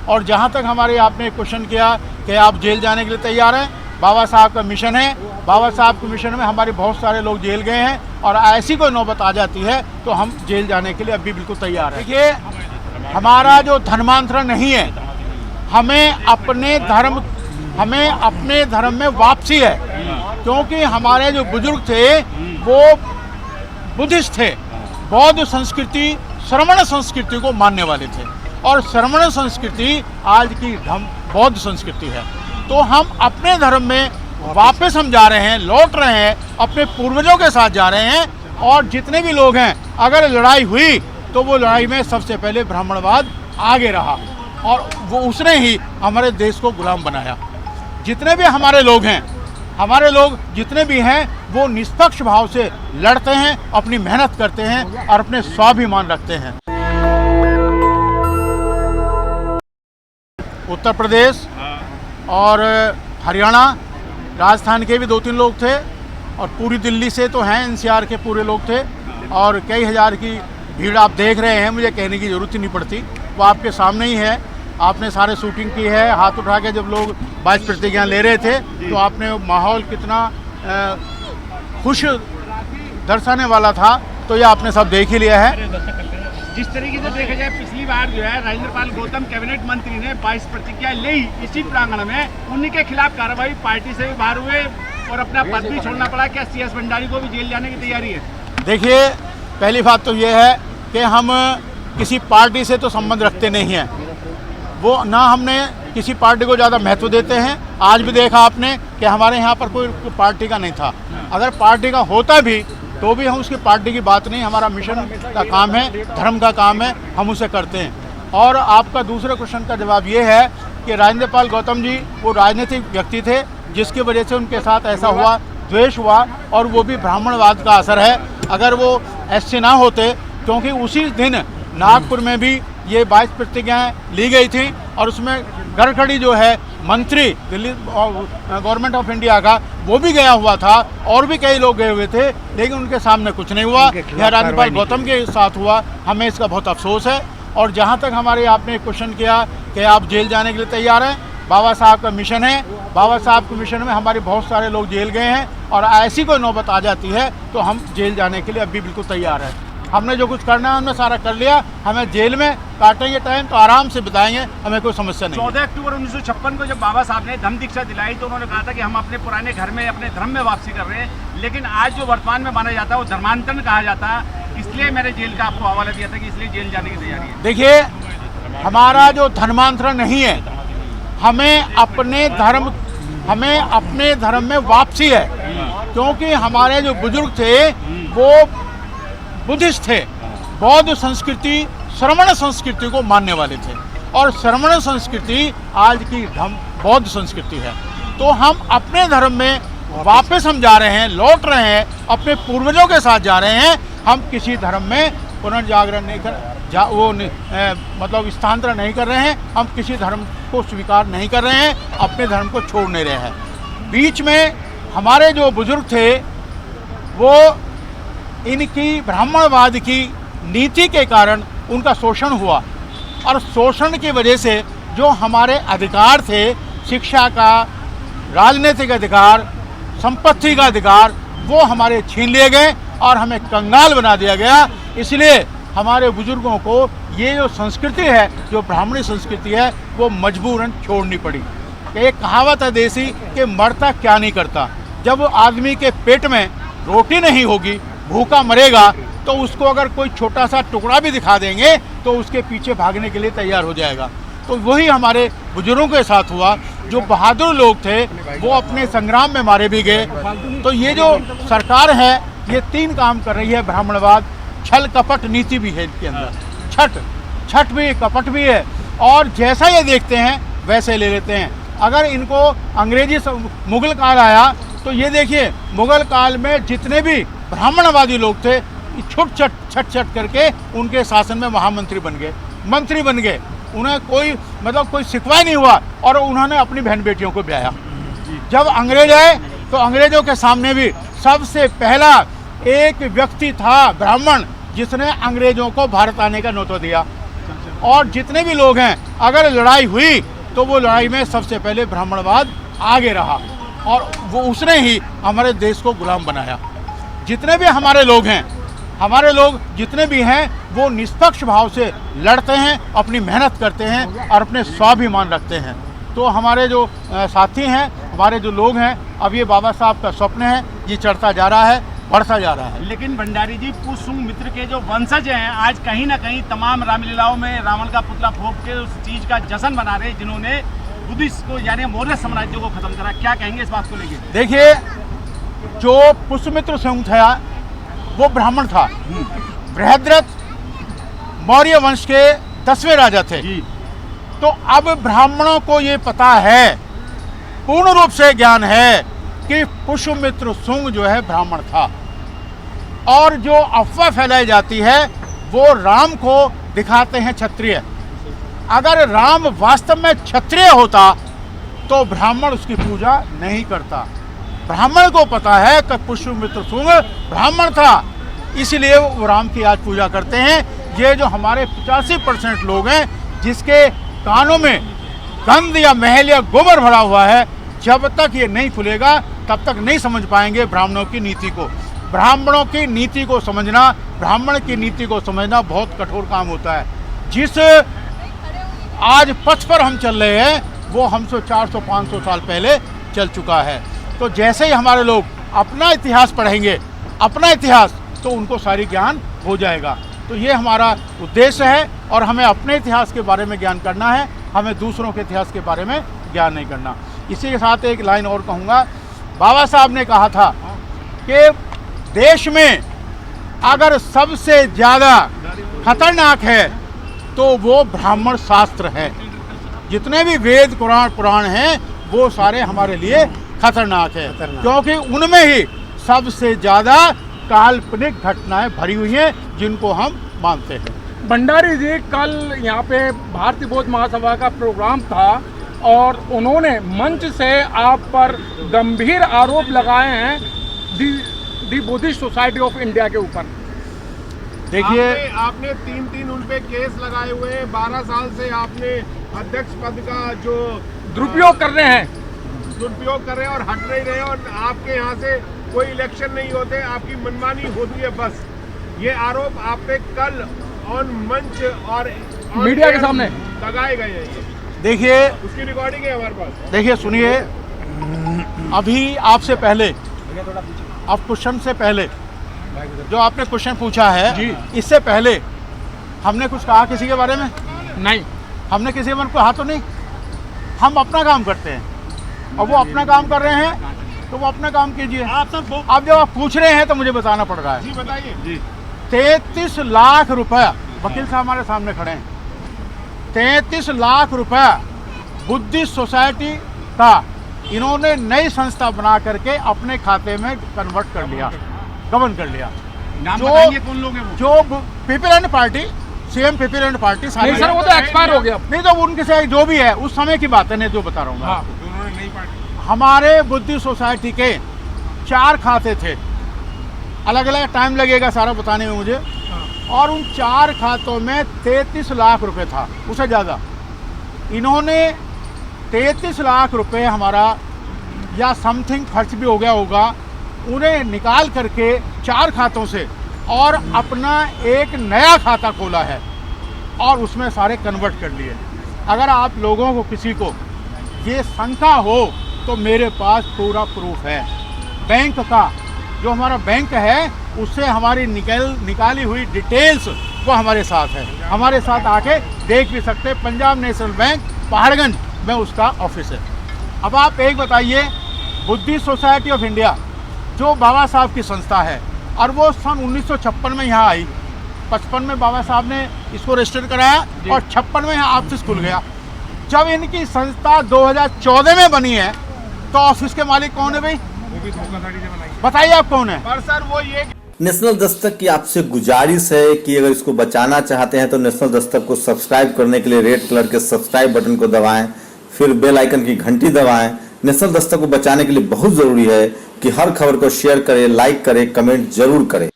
और जहाँ तक हमारे आपने क्वेश्चन किया कि आप जेल जाने के लिए तैयार हैं, बाबा साहब का मिशन है। बाबा साहब के मिशन में हमारे बहुत सारे लोग जेल गए हैं और ऐसी कोई नौबत आ जाती है तो हम जेल जाने के लिए अभी बिल्कुल तैयार हैं। देखिए, हमारा जो धर्मांतरण नहीं है, हमें अपने धर्म में वापसी है, क्योंकि हमारे जो बुजुर्ग थे वो बुद्धिस्ट थे, बौद्ध संस्कृति, श्रमण संस्कृति को मानने वाले थे और श्रमण संस्कृति आज की बौद्ध संस्कृति है। तो हम अपने धर्म में वापस हम जा रहे हैं, लौट रहे हैं, अपने पूर्वजों के साथ जा रहे हैं। और जितने भी लोग हैं, अगर लड़ाई हुई तो वो लड़ाई में सबसे पहले ब्राह्मणवाद आगे रहा और वो उसने ही हमारे देश को गुलाम बनाया। जितने भी हमारे लोग हैं, हमारे लोग जितने भी हैं, वो निष्पक्ष भाव से लड़ते हैं, अपनी मेहनत करते हैं और अपने स्वाभिमान रखते हैं। उत्तर प्रदेश और हरियाणा, राजस्थान के भी 2-3 लोग थे और पूरी दिल्ली से तो हैं, एनसीआर के पूरे लोग थे और कई हज़ार की भीड़ आप देख रहे हैं, मुझे कहने की ज़रूरत ही नहीं पड़ती, वो आपके सामने ही है। आपने सारे शूटिंग की है, हाथ उठा के जब लोग बाइस प्रतिज्ञा ले रहे थे तो आपने माहौल कितना खुश दर्शाने वाला था, तो ये आपने सब देख ही लिया है। जिस तरीके से देखा जाए, पिछली बार जो है राजेंद्र पाल गौतम कैबिनेट मंत्री ने 22 प्रतिज्ञा ली इसी प्रांगण में, उन्हीं के खिलाफ कार्रवाई, पार्टी से भी बाहर हुए और अपना पद भी छोड़ना पड़ा। क्या CS भंडारी को भी जेल जाने की तैयारी है? देखिए, पहली बात तो ये है कि हम किसी पार्टी से तो संबंध रखते नहीं हैं, वो ना हमने किसी पार्टी को ज़्यादा महत्व देते हैं। आज भी देखा आपने कि हमारे यहाँ पर कोई पार्टी का नहीं था, अगर पार्टी का होता भी तो भी हम उसकी पार्टी की बात नहीं, हमारा मिशन का काम है, धर्म का काम है, हम उसे करते हैं। और आपका दूसरे क्वेश्चन का जवाब ये है कि राजेंद्र पाल गौतम जी वो राजनीतिक व्यक्ति थे, जिसकी वजह से उनके साथ ऐसा हुआ, द्वेष हुआ, और वो भी ब्राह्मणवाद का असर है। अगर वो ऐसे ना होते, क्योंकि उसी दिन नागपुर में भी ये 22 प्रतिज्ञाएँ ली गई थी और उसमें गडकरी जो है मंत्री दिल्ली गवर्नमेंट ऑफ इंडिया का, वो भी गया हुआ था और भी कई लोग गए हुए थे, लेकिन उनके सामने कुछ नहीं हुआ। यह राजेंद्र पाल गौतम के साथ हुआ, हमें इसका बहुत अफसोस है। और जहाँ तक हमारे आपने क्वेश्चन किया कि आप जेल जाने के लिए तैयार हैं, बाबा साहब का मिशन है। बाबा साहब के मिशन में हमारे बहुत सारे लोग जेल गए हैं और ऐसी कोई नौबत आ जाती है तो हम जेल जाने के लिए अभी बिल्कुल तैयार हैं। हमने जो कुछ करना है हमने सारा कर लिया। हमें जेल में काटेंगे टाइम तो आराम से बिताएंगे, हमें कोई समस्या नहीं। 14 अक्टूबर 1956 को जब बाबा साहब ने धम्म दीक्षा दिलाई तो उन्होंने कहा था कि हम अपने पुराने घर में, अपने धर्म में वापसी कर रहे हैं, लेकिन आज जो वर्तमान में माना जाता है वो धर्मांतरण कहा जाता है। इसलिए मैंने जेल का आपको हवाला दिया था कि इसलिए जेल जाने की तैयारी है। देखिए, हमारा जो धर्मांतरण नहीं है, हमें अपने धर्म में वापसी है, क्योंकि हमारे जो बुजुर्ग थे वो बुद्धिस्ट थे, बौद्ध संस्कृति, श्रमण संस्कृति को मानने वाले थे और श्रमण संस्कृति आज की बौद्ध संस्कृति है। तो हम अपने धर्म में वापस हम जा रहे हैं, लौट रहे हैं, अपने पूर्वजों के साथ जा रहे हैं। हम किसी धर्म में पुनर्जागरण नहीं मतलब स्थानांतरण नहीं कर रहे हैं, हम किसी धर्म को स्वीकार नहीं कर रहे हैं, अपने धर्म को छोड़ नहीं रहे हैं। बीच में हमारे जो बुजुर्ग थे वो इनकी ब्राह्मणवाद की नीति के कारण उनका शोषण हुआ और शोषण की वजह से जो हमारे अधिकार थे, शिक्षा का, राजनीतिक अधिकार, संपत्ति का अधिकार, वो हमारे छीन लिए गए और हमें कंगाल बना दिया गया। इसलिए हमारे बुजुर्गों को ये जो संस्कृति है, जो ब्राह्मणी संस्कृति है, वो मजबूरन छोड़नी पड़ी। एक कहावत है देसी कि मरता क्या नहीं करता। जब आदमी के पेट में रोटी नहीं होगी, भूखा मरेगा, तो उसको अगर कोई छोटा सा टुकड़ा भी दिखा देंगे तो उसके पीछे भागने के लिए तैयार हो जाएगा। तो वही हमारे बुजुर्गों के साथ हुआ। जो बहादुर लोग थे वो अपने संग्राम में मारे भी गए। तो ये जो सरकार है ये 3 काम कर रही है। ब्राह्मणवाद, छल कपट नीति भी है इसके अंदर, छठ भी, कपट भी है, और जैसा ये देखते हैं वैसे ले लेते हैं। अगर इनको अंग्रेजी मुगल काल आया तो ये देखिए, मुगल काल में जितने भी ब्राह्मणवादी लोग थे छट करके उनके शासन में महामंत्री बन गए, मंत्री बन गए। उन्हें कोई शिकवा नहीं हुआ और उन्होंने अपनी बहन बेटियों को ब्याया। जब अंग्रेज आए तो अंग्रेजों के सामने भी सबसे पहला एक व्यक्ति था ब्राह्मण जिसने अंग्रेजों को भारत आने का न्योता दिया। और जितने भी लोग हैं, अगर लड़ाई हुई तो वो लड़ाई में सबसे पहले ब्राह्मणवाद आगे रहा और वो उसने ही हमारे देश को गुलाम बनाया। जितने भी हमारे लोग हैं, हमारे लोग जितने भी हैं, वो निष्पक्ष भाव से लड़ते हैं, अपनी मेहनत करते हैं और अपने स्वाभिमान रखते हैं। तो हमारे जो साथी हैं, हमारे जो लोग हैं, अब ये बाबा साहब का स्वप्न है, ये चढ़ता जा रहा है, बढ़ता जा रहा है। लेकिन भंडारी जी, पुष्यशुंग मित्र के जो वंशज हैं आज कहीं ना कहीं तमाम रामलीलाओं में रावण का पुतला फूंक के उस चीज का जश्न मना रहे हैं जिन्होंने बुद्धिस्ट को यानी मौर्य साम्राज्य को खत्म करा। क्या कहेंगे इस बात को लेकर? देखिए, जो पुष्यमित्र सिंह था वो ब्राह्मण था, बृहद्रथ मौर्य वंश के 10वें राजा थे। तो अब ब्राह्मणों को ये पता है, पूर्ण रूप से ज्ञान है कि पुष्यमित्र सिंह जो है ब्राह्मण था, और जो अफवाह फैलाई जाती है वो राम को दिखाते हैं क्षत्रिय। अगर राम वास्तव में क्षत्रिय होता तो ब्राह्मण उसकी पूजा नहीं करता। ब्राह्मण को पता है कि पुष्यमित्र सिंह ब्राह्मण था, इसलिए वो राम की आज पूजा करते हैं। ये जो हमारे 85% लोग हैं जिसके कानों में गंध या महल या गोबर भरा हुआ है, जब तक ये नहीं खुलेगा तब तक नहीं समझ पाएंगे ब्राह्मणों की नीति को। ब्राह्मणों की नीति को समझना, ब्राह्मण की नीति को समझना बहुत कठोर काम होता है। जिस आज पथ पर हम चल रहे हैं वो हमसे 400-500 साल पहले चल चुका है। तो जैसे ही हमारे लोग अपना इतिहास पढ़ेंगे, अपना इतिहास, तो उनको सारी ज्ञान हो जाएगा। तो ये हमारा उद्देश्य है और हमें अपने इतिहास के बारे में ज्ञान करना है, हमें दूसरों के इतिहास के बारे में ज्ञान नहीं करना। इसी के साथ एक लाइन और कहूँगा, बाबा साहब ने कहा था कि देश में अगर सबसे ज़्यादा खतरनाक है तो वो ब्राह्मण शास्त्र है। जितने भी वेद पुराण हैं वो सारे हमारे लिए खतरनाक है, क्योंकि उनमें ही सबसे ज़्यादा काल्पनिक घटनाएं भरी हुई हैं जिनको हम मानते हैं। भंडारी जी, कल यहाँ पे भारतीय बौद्ध महासभा का प्रोग्राम था और उन्होंने मंच से आप पर गंभीर आरोप लगाए हैं दी बुद्धिस्ट सोसाइटी ऑफ इंडिया के ऊपर। देखिए, आपने 3 उन पे केस लगाए हुए हैं। 12 साल से आपने अध्यक्ष पद का जो दुरुपयोग कर रहे हैं और हट नहीं रहे, और आपके यहाँ से कोई इलेक्शन नहीं होते, आपकी मनमानी होती है बस। ये आरोप आप पे कल ऑन मंच और मीडिया के सामने लगाए गए हैं। देखिए, उसकी रिकॉर्डिंग है हमारे पास। देखिए, सुनिए, अभी आपसे पहले, अब क्वेश्चन से पहले जो आपने क्वेश्चन पूछा है जी, इससे पहले हमने कुछ कहा किसी के बारे में? नहीं, हमने किसी के बारे में कहा तो नहीं। हम अपना काम करते हैं और वो अपना काम कर रहे हैं तो वो अपना काम कीजिए। आप सब अब जब आप पूछ रहे हैं तो मुझे बताना पड़ रहा है। जी बताइए। जी, 33 लाख रुपया, वकील साहब हमारे सामने खड़े हैं, 33 लाख रुपया बुद्धिस्ट सोसाइटी का इन्होंने नई संस्था बना करके अपने खाते में कन्वर्ट कर लिया, गबन कर लिया। नाम बताइए कौन लोग हैं वो? जो people and party, CM people and party, नहीं सर, वो तो एक्सपायर हो गया। नहीं तो उनके से जो भी है उस समय की बात है, नहीं जो बता रहा हूँ। हाँ, उन्होंने नई पार्टी, हमारे बुद्धिस्ट सोसाइटी के 4 खाते थे, अलग अलग टाइम लगेगा सारा बताने में मुझे, और उन 4 खातों में 33 लाख रुपए था, उससे ज़्यादा। इन्होंने 33 लाख रुपए हमारा या समथिंग खर्च भी हो गया होगा, उन्हें निकाल करके 4 खातों से और अपना एक नया खाता खोला है और उसमें सारे कन्वर्ट कर लिए। अगर आप लोगों को किसी को ये शंका हो तो मेरे पास पूरा प्रूफ है। बैंक का जो हमारा बैंक है उससे हमारी निकाली हुई डिटेल्स वो हमारे साथ है, हमारे साथ आके देख भी सकते। पंजाब नेशनल बैंक पहाड़गंज में उसका ऑफिस है। अब आप एक बताइए, बुद्धिस्ट सोसाइटी ऑफ इंडिया जो बाबा साहब की संस्था है और वो सन 1956 में यहाँ आई, 55 में बाबा साहब ने इसको रजिस्टर कराया और 56 में यहाँ ऑफिस खुल गया। जब इनकी संस्था 2014 में बनी है तो ऑफिस के मालिक कौन है भाई? वो भी धोखाधड़ी से बनाई। बताइए आप कौन है? पर सर वो ये नेशनल दस्तक की आपसे गुजारिश है कि अगर इसको बचाना चाहते हैं तो नेशनल दस्तक को सब्सक्राइब करने के लिए रेड कलर के सब्सक्राइब बटन को दबाएं, फिर बेल आइकन की घंटी दबाएं। नेशनल दस्तक को बचाने के लिए बहुत जरूरी है कि हर खबर को शेयर करें, लाइक करें, कमेंट जरूर करें।